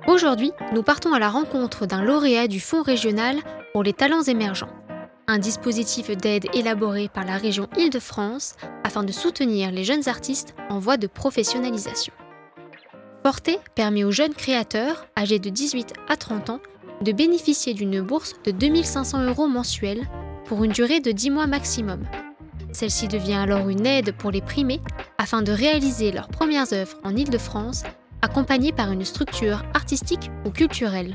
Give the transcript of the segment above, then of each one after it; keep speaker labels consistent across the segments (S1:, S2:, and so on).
S1: Aujourd'hui, nous partons à la rencontre d'un lauréat du Fonds régional pour les talents émergents, un dispositif d'aide élaboré par la région Île-de-France afin de soutenir les jeunes artistes en voie de professionnalisation. Forte permet aux jeunes créateurs, âgés de 18 à 30 ans, de bénéficier d'une bourse de 2 500 € mensuels pour une durée de 10 mois maximum. Celle-ci devient alors une aide pour les primés afin de réaliser leurs premières œuvres en Île-de-France, accompagnées par une structure artistique ou culturelle.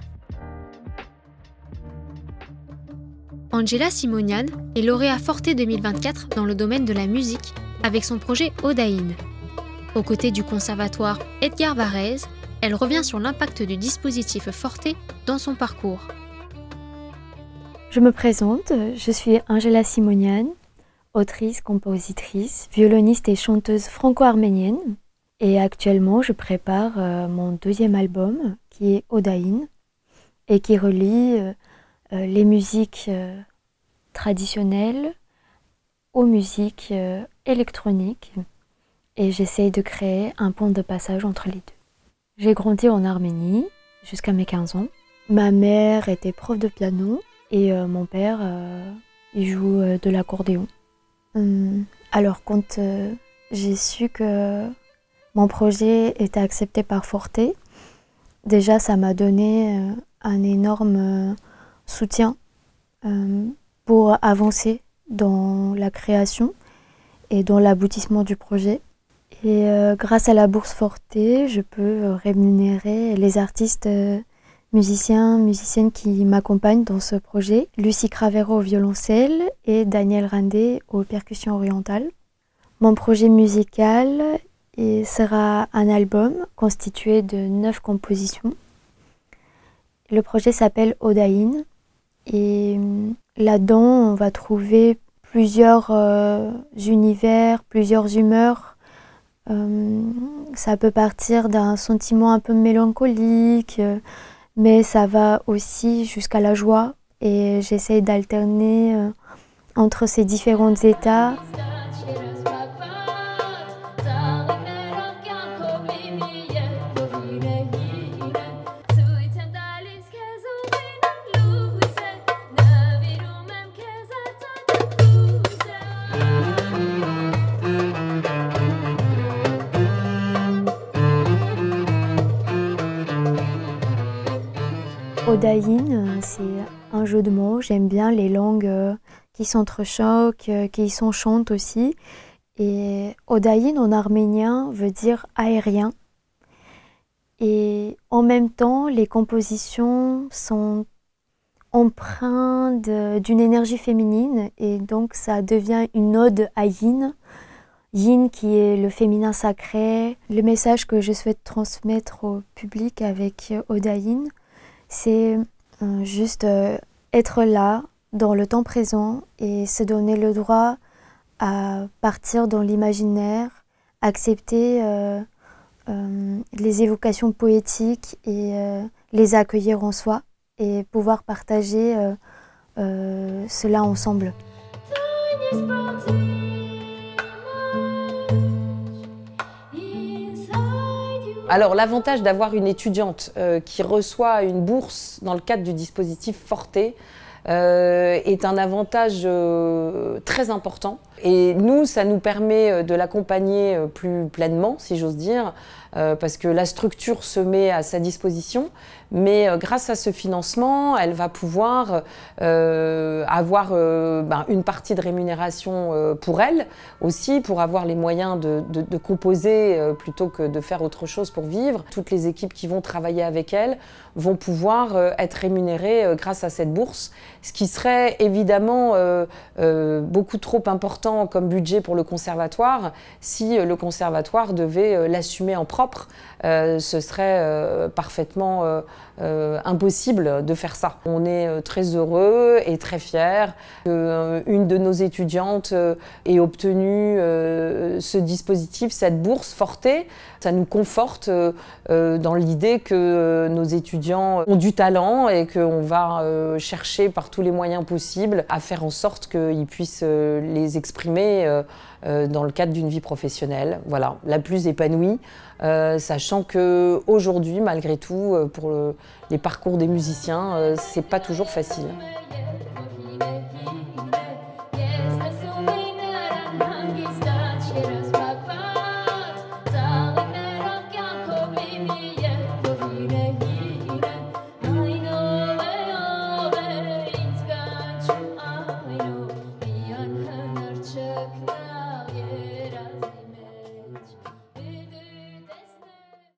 S1: Angela Simonian est lauréat Forte 2024 dans le domaine de la musique avec son projet Odaïn. Aux côtés du conservatoire Edgar Varèse, elle revient sur l'impact du dispositif Forte dans son parcours.
S2: Je me présente, je suis Angela Simonian, autrice, compositrice, violoniste et chanteuse franco-arménienne. Et actuellement, je prépare mon deuxième album qui est Odaïn et qui relie les musiques traditionnelles aux musiques électroniques. Et j'essaye de créer un pont de passage entre les deux. J'ai grandi en Arménie jusqu'à mes 15 ans. Ma mère était prof de piano et mon père il joue de l'accordéon. Alors quand j'ai su que mon projet était accepté par Forte, déjà ça m'a donné un énorme soutien pour avancer dans la création et dans l'aboutissement du projet. Et grâce à la bourse Forte, je peux rémunérer les artistes musiciennes qui m'accompagnent dans ce projet. Lucie Cravero au violoncelle et Daniel Randé aux percussions orientales. Mon projet musical sera un album constitué de 9 compositions. Le projet s'appelle Odaïn et là-dedans on va trouver plusieurs univers, plusieurs humeurs. Ça peut partir d'un sentiment un peu mélancolique, mais ça va aussi jusqu'à la joie et j'essaie d'alterner entre ces différents états. Odaïn, c'est un jeu de mots. J'aime bien les langues qui s'entrechoquent, qui s'enchantent aussi. Et Odaïn en arménien veut dire aérien. Et en même temps, les compositions sont empreintes d'une énergie féminine et donc ça devient une ode à Yin. Yin qui est le féminin sacré. Le message que je souhaite transmettre au public avec Odaïn, c'est juste être là, dans le temps présent et se donner le droit à partir dans l'imaginaire, accepter les évocations poétiques et les accueillir en soi et pouvoir partager cela ensemble.
S3: Alors l'avantage d'avoir une étudiante qui reçoit une bourse dans le cadre du dispositif Forte est un avantage très important. Et nous, ça nous permet de l'accompagner plus pleinement, si j'ose dire, parce que la structure se met à sa disposition. Mais grâce à ce financement, elle va pouvoir avoir une partie de rémunération pour elle, aussi pour avoir les moyens de composer plutôt que de faire autre chose pour vivre. Toutes les équipes qui vont travailler avec elle vont pouvoir être rémunérées grâce à cette bourse, ce qui serait évidemment beaucoup trop important comme budget pour le conservatoire si le conservatoire devait l'assumer en propre. Ce serait parfaitement impossible de faire ça. On est très heureux et très fiers qu'une de nos étudiantes ait obtenu ce dispositif, cette bourse Forte. Ça nous conforte dans l'idée que nos étudiants ont du talent et qu'on va chercher par tous les moyens possibles à faire en sorte qu'ils puissent les exprimer s'exprimer dans le cadre d'une vie professionnelle, voilà, la plus épanouie, sachant qu'aujourd'hui, malgré tout, pour les parcours des musiciens, c'est pas toujours facile.